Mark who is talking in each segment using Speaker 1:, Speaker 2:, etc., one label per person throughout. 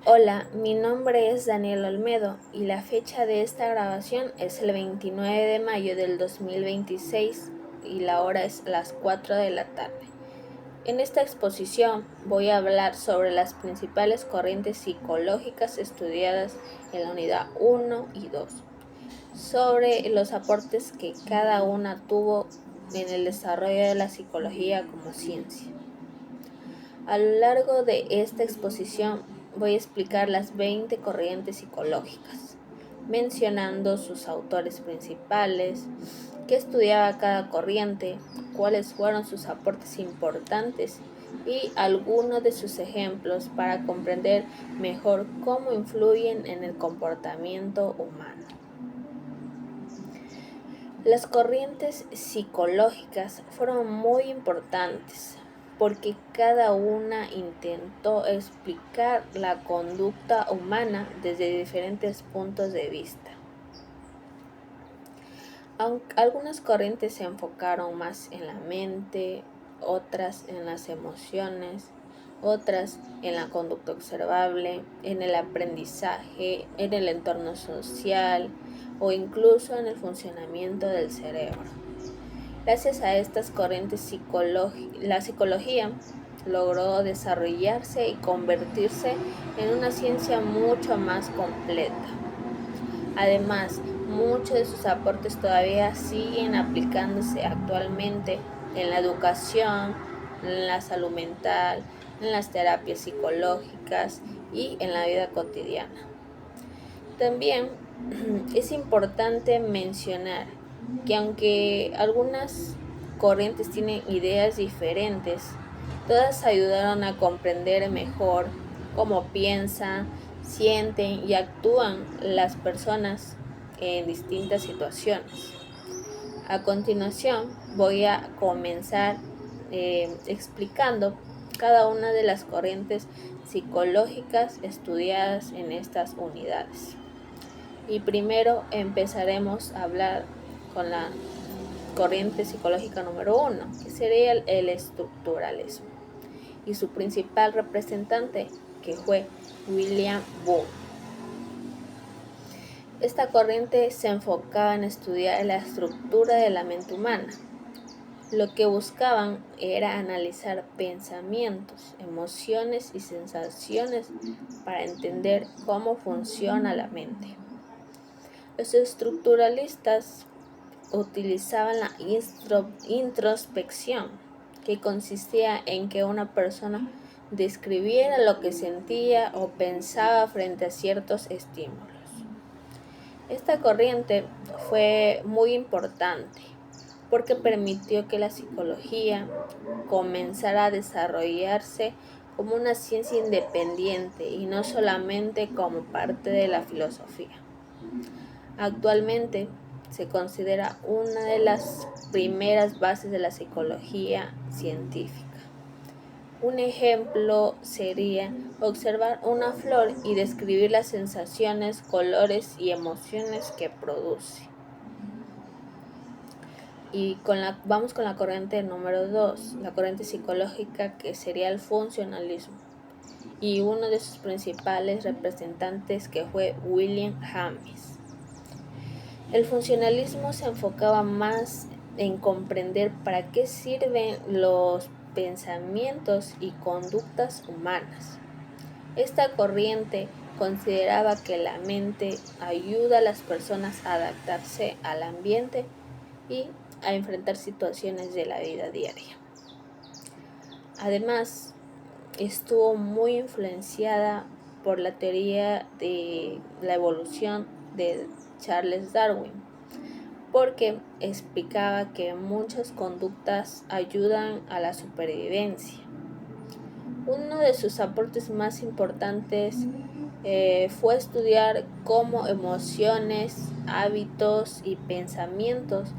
Speaker 1: Hola, mi nombre es Daniel Olmedo y la fecha de esta grabación es el 29 de mayo del 2026 y la hora es las 4 de la tarde. En esta exposición voy a hablar sobre las principales corrientes psicológicas estudiadas en la unidad 1 y 2, sobre los aportes que cada una tuvo en el desarrollo de la psicología como ciencia. A lo largo de esta exposición voy a explicar las 20 corrientes psicológicas, mencionando sus autores principales, qué estudiaba cada corriente, cuáles fueron sus aportes importantes y algunos de sus ejemplos para comprender mejor cómo influyen en el comportamiento humano. Las corrientes psicológicas fueron muy importantes porque cada una intentó explicar la conducta humana desde diferentes puntos de vista. Aunque algunas corrientes se enfocaron más en la mente, otras en las emociones, otras en la conducta observable, en el aprendizaje, en el entorno social o incluso en el funcionamiento del cerebro. Gracias a estas corrientes la psicología logró desarrollarse y convertirse en una ciencia mucho más completa. Además, muchos de sus aportes todavía siguen aplicándose actualmente en la educación, en la salud mental, en las terapias psicológicas y en la vida cotidiana. También es importante mencionar que aunque algunas corrientes tienen ideas diferentes, todas ayudaron a comprender mejor cómo piensan, sienten y actúan las personas en distintas situaciones. A continuación voy a comenzar explicando cada una de las corrientes psicológicas estudiadas en estas unidades. Y primero empezaremos a hablar con la corriente psicológica número 1, que sería el estructuralismo, y su principal representante, que fue William Wundt. Esta corriente se enfocaba en estudiar la estructura de la mente humana. Lo que buscaban era analizar pensamientos, emociones y sensaciones para entender cómo funciona la mente. Los estructuralistas utilizaban la introspección, que consistía en que una persona describiera lo que sentía o pensaba frente a ciertos estímulos. Esta corriente fue muy importante porque permitió que la psicología comenzara a desarrollarse como una ciencia independiente y no solamente como parte de la filosofía. Actualmente se considera una de las primeras bases de la psicología científica. Un ejemplo sería observar una flor y describir las sensaciones, colores y emociones que produce. Y vamos con la corriente número 2, la corriente psicológica, que sería el funcionalismo. Y uno de sus principales representantes, que fue William James. El funcionalismo se enfocaba más en comprender para qué sirven los pensamientos y conductas humanas. Esta corriente consideraba que la mente ayuda a las personas a adaptarse al ambiente y a enfrentar situaciones de la vida diaria. Además, estuvo muy influenciada por la teoría de la evolución de Charles Darwin, porque explicaba que muchas conductas ayudan a la supervivencia. Uno de sus aportes más importantes fue estudiar cómo emociones, hábitos y pensamientos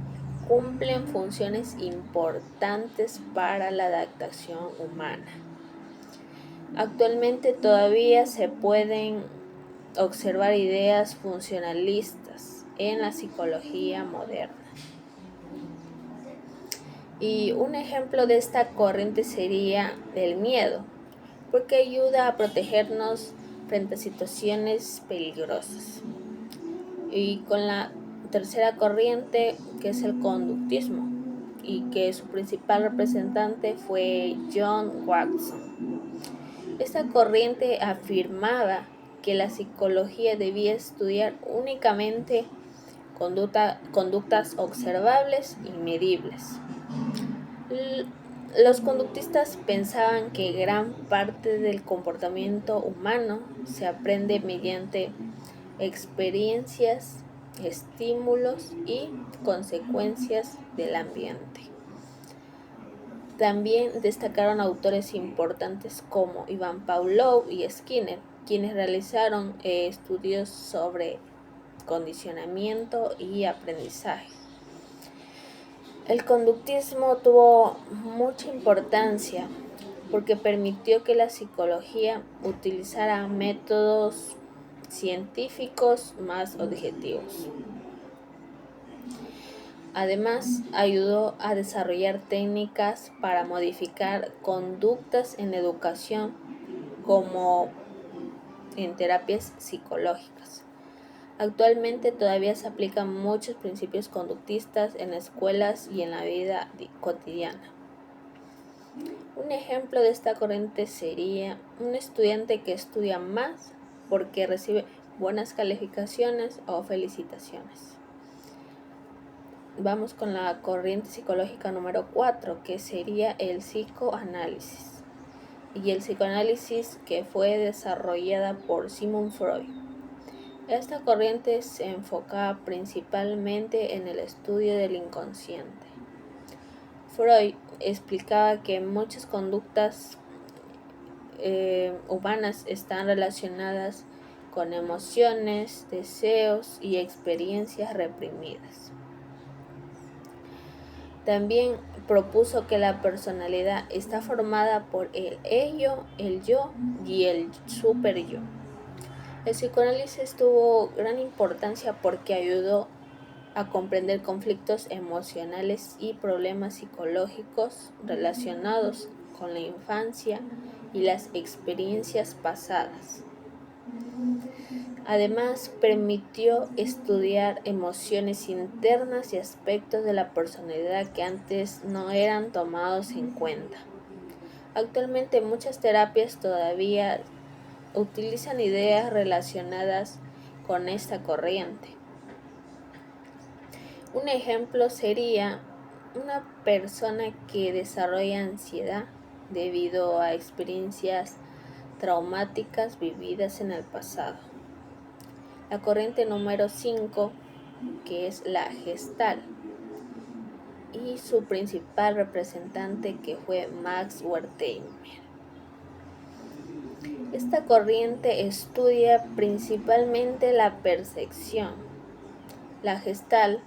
Speaker 1: cumplen funciones importantes para la adaptación humana. Actualmente todavía se pueden observar ideas funcionalistas en la psicología moderna. Y un ejemplo de esta corriente sería el miedo, porque ayuda a protegernos frente a situaciones peligrosas. Y con la tercera corriente, que es el conductismo, y que su principal representante fue John Watson. Esta corriente afirmaba que la psicología debía estudiar únicamente conductas observables y medibles. Los conductistas pensaban que gran parte del comportamiento humano se aprende mediante experiencias, estímulos y consecuencias del ambiente. También destacaron autores importantes como Ivan Pavlov y Skinner, quienes realizaron estudios sobre condicionamiento y aprendizaje. El conductismo tuvo mucha importancia porque permitió que la psicología utilizara métodos científicos más objetivos. Además, ayudó a desarrollar técnicas para modificar conductas en educación como en terapias psicológicas. Actualmente todavía se aplican muchos principios conductistas en escuelas y en la vida cotidiana. Un ejemplo de esta corriente sería un estudiante que estudia más porque recibe buenas calificaciones o felicitaciones. Vamos con la corriente psicológica número 4, que sería el psicoanálisis. Y el psicoanálisis que fue desarrollada por Sigmund Freud. Esta corriente se enfocaba principalmente en el estudio del inconsciente. Freud explicaba que muchas conductas humanas están relacionadas con emociones, deseos y experiencias reprimidas. También propuso que la personalidad está formada por el ello, el yo y el superyo. El psicoanálisis tuvo gran importancia porque ayudó a comprender conflictos emocionales y problemas psicológicos relacionados con la infancia y las experiencias pasadas. Además, permitió estudiar emociones internas y aspectos de la personalidad que antes no eran tomados en cuenta. Actualmente muchas terapias todavía utilizan ideas relacionadas con esta corriente. Un ejemplo sería una persona que desarrolla ansiedad debido a experiencias traumáticas vividas en el pasado. La corriente número 5, que es la Gestalt, y su principal representante que fue Max Wertheimer. Esta corriente estudia principalmente la percepción. La Gestalt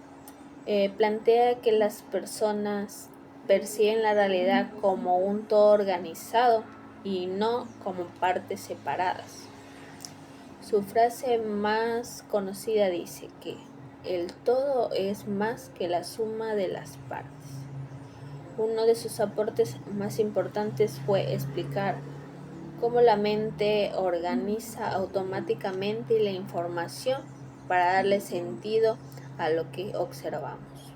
Speaker 1: plantea que las personas perciben la realidad como un todo organizado y no como partes separadas. Su frase más conocida dice que el todo es más que la suma de las partes. Uno de sus aportes más importantes fue explicar cómo la mente organiza automáticamente la información para darle sentido a lo que observamos.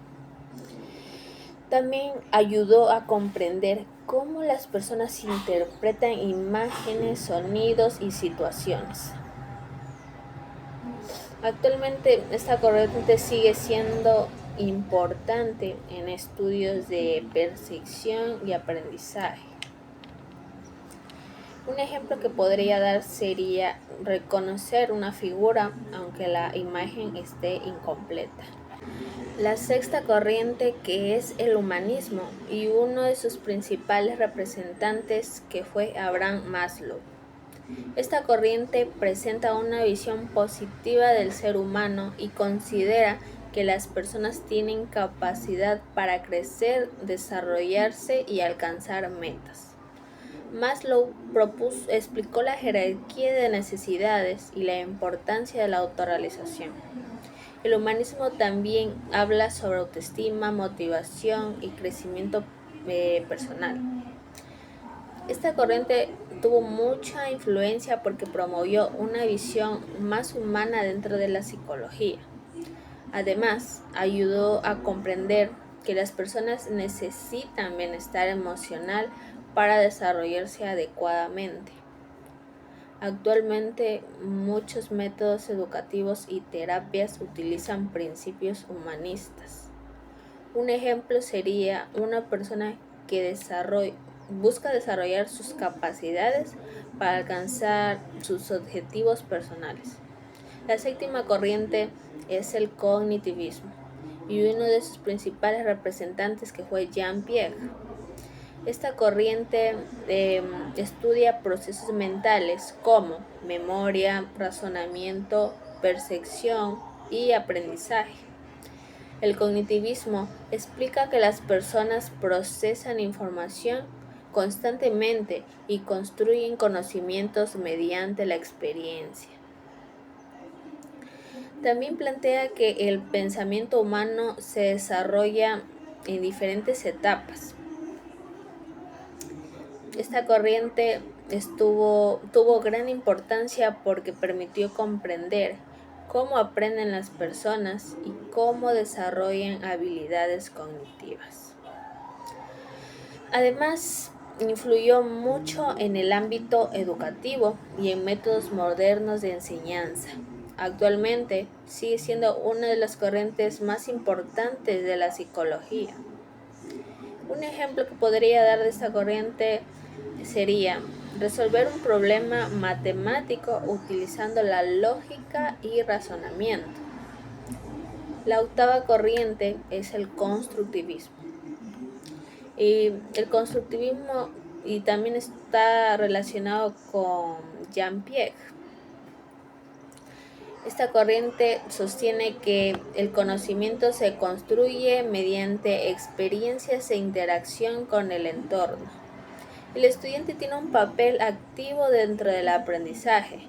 Speaker 1: También ayudó a comprender cómo las personas interpretan imágenes, sonidos y situaciones. Actualmente esta corriente sigue siendo importante en estudios de percepción y aprendizaje. Un ejemplo que podría dar sería reconocer una figura aunque la imagen esté incompleta. La sexta corriente, que es el humanismo, y uno de sus principales representantes que fue Abraham Maslow. Esta corriente presenta una visión positiva del ser humano y considera que las personas tienen capacidad para crecer, desarrollarse y alcanzar metas. Maslow explicó la jerarquía de necesidades y la importancia de la autorrealización. El humanismo también habla sobre autoestima, motivación y crecimiento personal. Esta corriente tuvo mucha influencia porque promovió una visión más humana dentro de la psicología. Además, ayudó a comprender que las personas necesitan bienestar emocional para desarrollarse adecuadamente. Actualmente, muchos métodos educativos y terapias utilizan principios humanistas. Un ejemplo sería una persona que busca desarrollar sus capacidades para alcanzar sus objetivos personales. La séptima corriente es el cognitivismo y uno de sus principales representantes que fue Jean Piaget. Esta corriente estudia procesos mentales como memoria, razonamiento, percepción y aprendizaje. El cognitivismo explica que las personas procesan información constantemente y construyen conocimientos mediante la experiencia. También plantea que el pensamiento humano se desarrolla en diferentes etapas. Esta corriente tuvo gran importancia porque permitió comprender cómo aprenden las personas y cómo desarrollan habilidades cognitivas. Además, influyó mucho en el ámbito educativo y en métodos modernos de enseñanza. Actualmente sigue siendo una de las corrientes más importantes de la psicología. Un ejemplo que podría dar de esta corriente sería resolver un problema matemático utilizando la lógica y razonamiento. La octava corriente es el constructivismo. Y el constructivismo y también está relacionado con Jean Piaget. Esta corriente sostiene que el conocimiento se construye mediante experiencias e interacción con el entorno. El estudiante tiene un papel activo dentro del aprendizaje.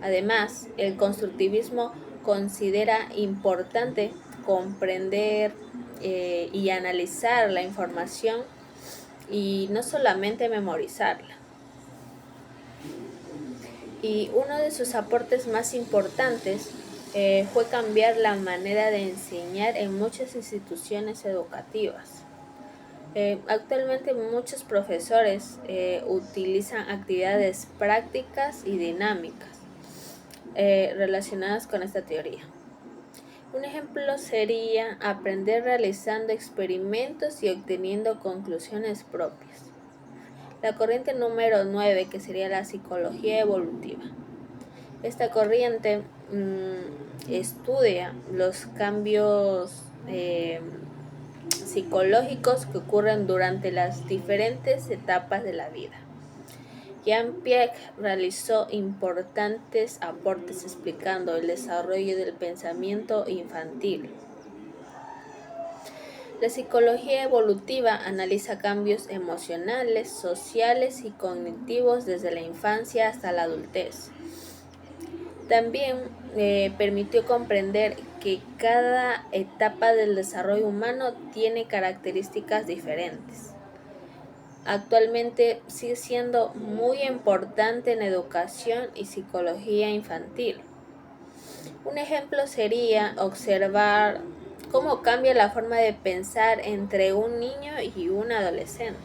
Speaker 1: Además, el constructivismo considera importante comprender y analizar la información y no solamente memorizarla. Y uno de sus aportes más importantes fue cambiar la manera de enseñar en muchas instituciones educativas. Actualmente muchos profesores utilizan actividades prácticas y dinámicas relacionadas con esta teoría. Un ejemplo sería aprender realizando experimentos y obteniendo conclusiones propias. La corriente número 9, que sería la psicología evolutiva. Esta corriente estudia los cambios psicológicos que ocurren durante las diferentes etapas de la vida. Jean Piaget realizó importantes aportes explicando el desarrollo del pensamiento infantil. La psicología evolutiva analiza cambios emocionales, sociales y cognitivos desde la infancia hasta la adultez. También permitió comprender que cada etapa del desarrollo humano tiene características diferentes. Actualmente sigue siendo muy importante en educación y psicología infantil. Un ejemplo sería observar cómo cambia la forma de pensar entre un niño y un adolescente.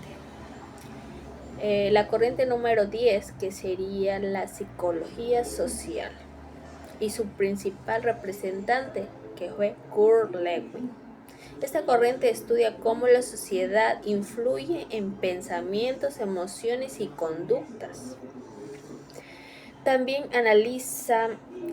Speaker 1: La corriente número 10, que sería la psicología social, y su principal representante, que fue Kurt Lewin. Esta corriente estudia cómo la sociedad influye en pensamientos, emociones y conductas. También analiza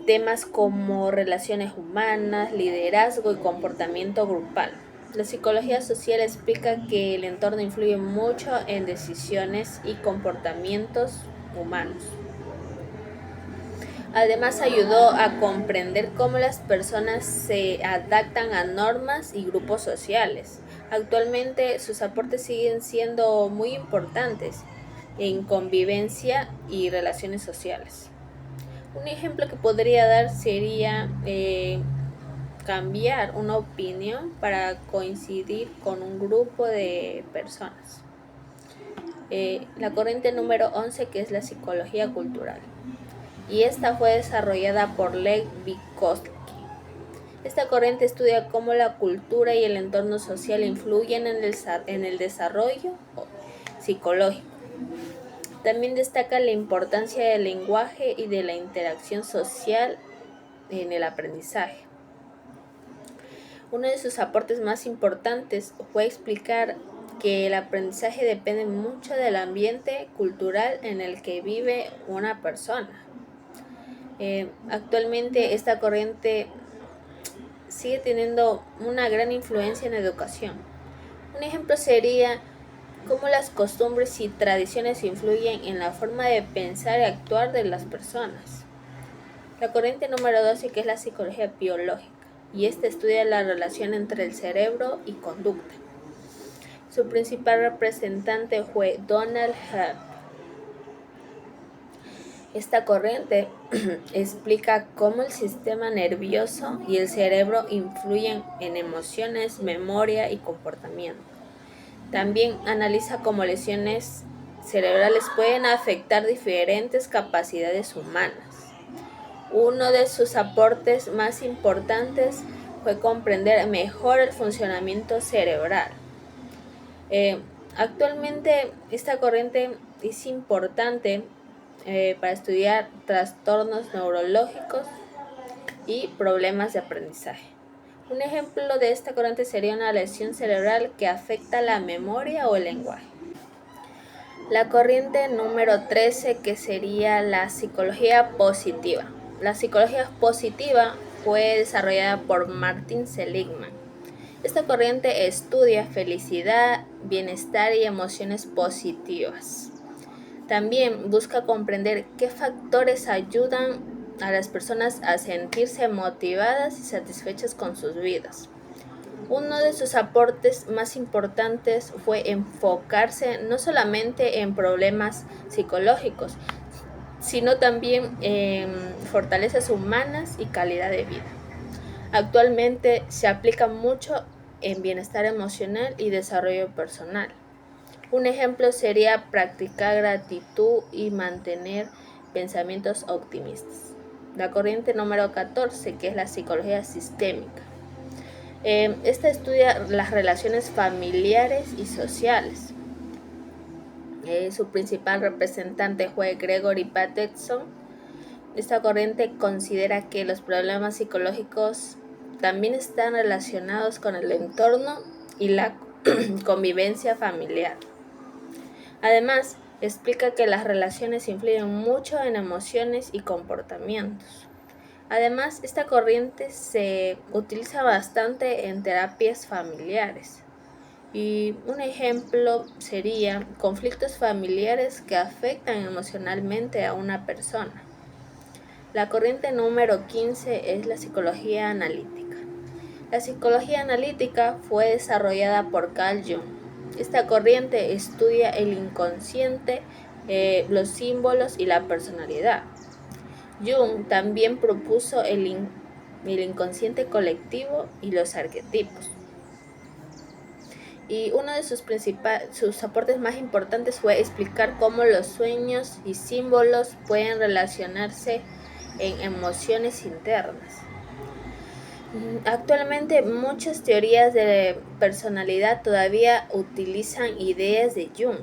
Speaker 1: temas como relaciones humanas, liderazgo y comportamiento grupal. La psicología social explica que el entorno influye mucho en decisiones y comportamientos humanos. Además, ayudó a comprender cómo las personas se adaptan a normas y grupos sociales. Actualmente, sus aportes siguen siendo muy importantes en convivencia y relaciones sociales. Un ejemplo que podría dar sería cambiar una opinión para coincidir con un grupo de personas. La corriente número 11, que es la psicología cultural, y esta fue desarrollada por Lev Vygotsky. Esta corriente estudia cómo la cultura y el entorno social influyen en el desarrollo psicológico. También destaca la importancia del lenguaje y de la interacción social en el aprendizaje. Uno de sus aportes más importantes fue explicar que el aprendizaje depende mucho del ambiente cultural en el que vive una persona. Actualmente esta corriente sigue teniendo una gran influencia en la educación. Un ejemplo sería cómo las costumbres y tradiciones influyen en la forma de pensar y actuar de las personas. La corriente número 12, que es la psicología biológica, y esta estudia la relación entre el cerebro y conducta. Su principal representante fue Donald Hebb. Esta corriente explica cómo el sistema nervioso y el cerebro influyen en emociones, memoria y comportamiento. También analiza cómo lesiones cerebrales pueden afectar diferentes capacidades humanas. Uno de sus aportes más importantes fue comprender mejor el funcionamiento cerebral. Actualmente esta corriente es importante para estudiar trastornos neurológicos y problemas de aprendizaje. Un ejemplo de esta corriente sería una lesión cerebral que afecta la memoria o el lenguaje. La corriente número 13, que sería la psicología positiva. La psicología positiva fue desarrollada por Martin Seligman. Esta corriente estudia felicidad, bienestar y emociones positivas. También busca comprender qué factores ayudan a las personas a sentirse motivadas y satisfechas con sus vidas. Uno de sus aportes más importantes fue enfocarse no solamente en problemas psicológicos, sino también en fortalezas humanas y calidad de vida. Actualmente se aplica mucho en bienestar emocional y desarrollo personal. Un ejemplo sería practicar gratitud y mantener pensamientos optimistas. La corriente número 14, que es la psicología sistémica. Esta estudia las relaciones familiares y sociales. Su principal representante fue Gregory Bateson. Esta corriente considera que los problemas psicológicos también están relacionados con el entorno y la convivencia familiar. Además, explica que las relaciones influyen mucho en emociones y comportamientos. Además, esta corriente se utiliza bastante en terapias familiares. Y un ejemplo sería conflictos familiares que afectan emocionalmente a una persona. La corriente número 15 es la psicología analítica. La psicología analítica fue desarrollada por Carl Jung. Esta corriente estudia el inconsciente, los símbolos y la personalidad. Jung también propuso el inconsciente colectivo y los arquetipos. Y uno de sus aportes más importantes fue explicar cómo los sueños y símbolos pueden relacionarse en emociones internas. Actualmente muchas teorías de personalidad todavía utilizan ideas de Jung.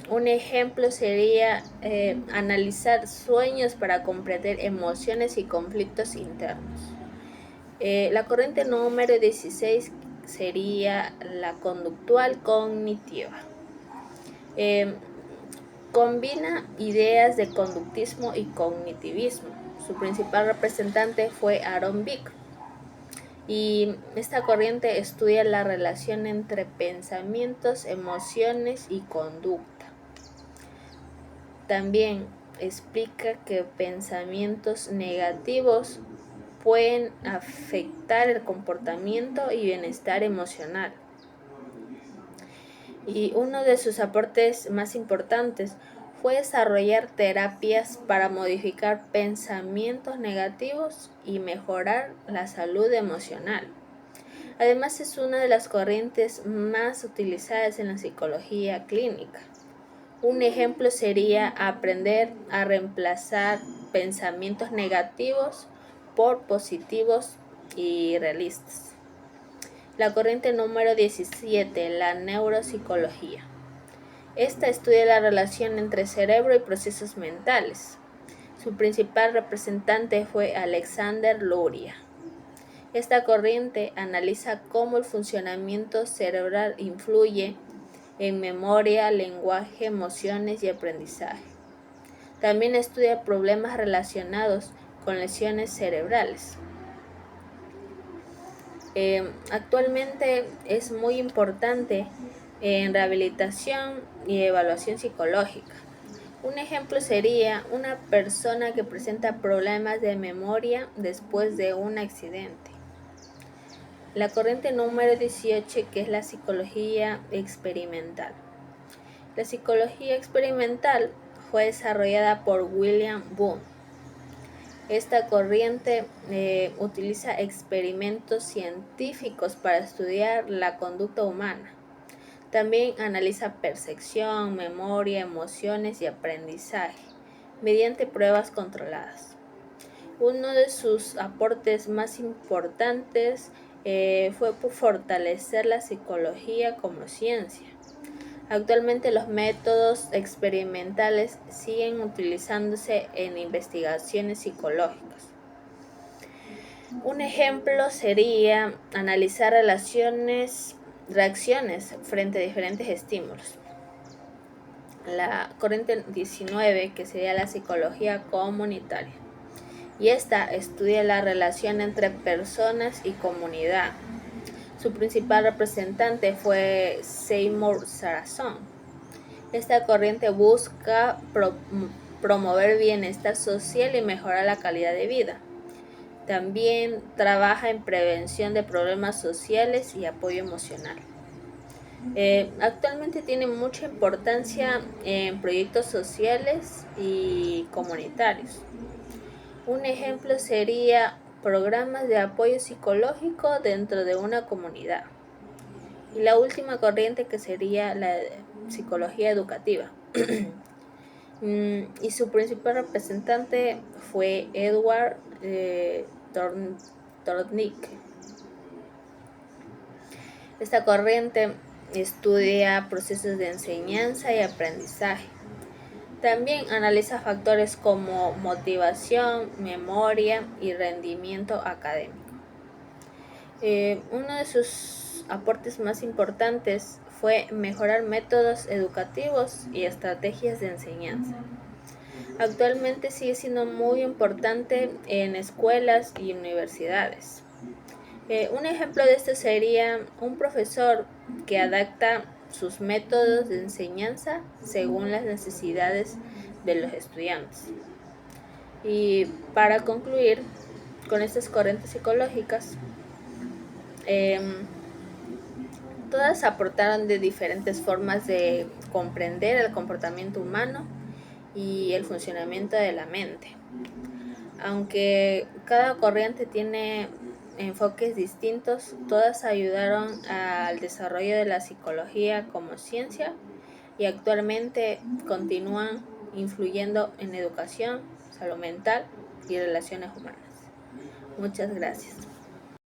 Speaker 1: Un ejemplo sería analizar sueños para comprender emociones y conflictos internos. La corriente número 16 sería la conductual cognitiva. Combina ideas de conductismo y cognitivismo. Su principal representante fue Aaron Beck. Y esta corriente estudia la relación entre pensamientos, emociones y conducta. También explica que pensamientos negativos pueden afectar el comportamiento y bienestar emocional. Y uno de sus aportes más importantes fue desarrollar terapias para modificar pensamientos negativos y mejorar la salud emocional. Además, es una de las corrientes más utilizadas en la psicología clínica. Un ejemplo sería aprender a reemplazar pensamientos negativos por positivos y realistas. La corriente número 17, la neuropsicología. Esta estudia la relación entre cerebro y procesos mentales. Su principal representante fue Alexander Luria. Esta corriente analiza cómo el funcionamiento cerebral influye en memoria, lenguaje, emociones y aprendizaje. También estudia problemas relacionados con lesiones cerebrales. Actualmente es muy importante en rehabilitación y evaluación psicológica. Un ejemplo sería una persona que presenta problemas de memoria después de un accidente. La corriente número 18, que es la psicología experimental. La psicología experimental fue desarrollada por William Wundt. Esta corriente utiliza experimentos científicos para estudiar la conducta humana. También analiza percepción, memoria, emociones y aprendizaje mediante pruebas controladas. Uno de sus aportes más importantes fue fortalecer la psicología como ciencia. Actualmente los métodos experimentales siguen utilizándose en investigaciones psicológicas. Un ejemplo sería analizar reacciones frente a diferentes estímulos. La corriente 19, que sería la psicología comunitaria. Y esta estudia la relación entre personas y comunidad. Su principal representante fue Seymour Sarazón. Esta corriente busca promover bienestar social y mejorar la calidad de vida. También trabaja en prevención de problemas sociales y apoyo emocional. Actualmente tiene mucha importancia en proyectos sociales y comunitarios. Un ejemplo sería programas de apoyo psicológico dentro de una comunidad. Y la última corriente, que sería la psicología educativa. Y su principal representante fue Edward Thorndike. Esta corriente estudia procesos de enseñanza y aprendizaje. También analiza factores como motivación, memoria y rendimiento académico. Uno de sus aportes más importantes fue mejorar métodos educativos y estrategias de enseñanza. Actualmente sigue siendo muy importante en escuelas y universidades. Un ejemplo de esto sería un profesor que adapta sus métodos de enseñanza según las necesidades de los estudiantes. Y para concluir con estas corrientes psicológicas, todas aportaron de diferentes formas de comprender el comportamiento humano y el funcionamiento de la mente. Aunque cada corriente tiene enfoques distintos, todas ayudaron al desarrollo de la psicología como ciencia y actualmente continúan influyendo en educación, salud mental y relaciones humanas. Muchas gracias.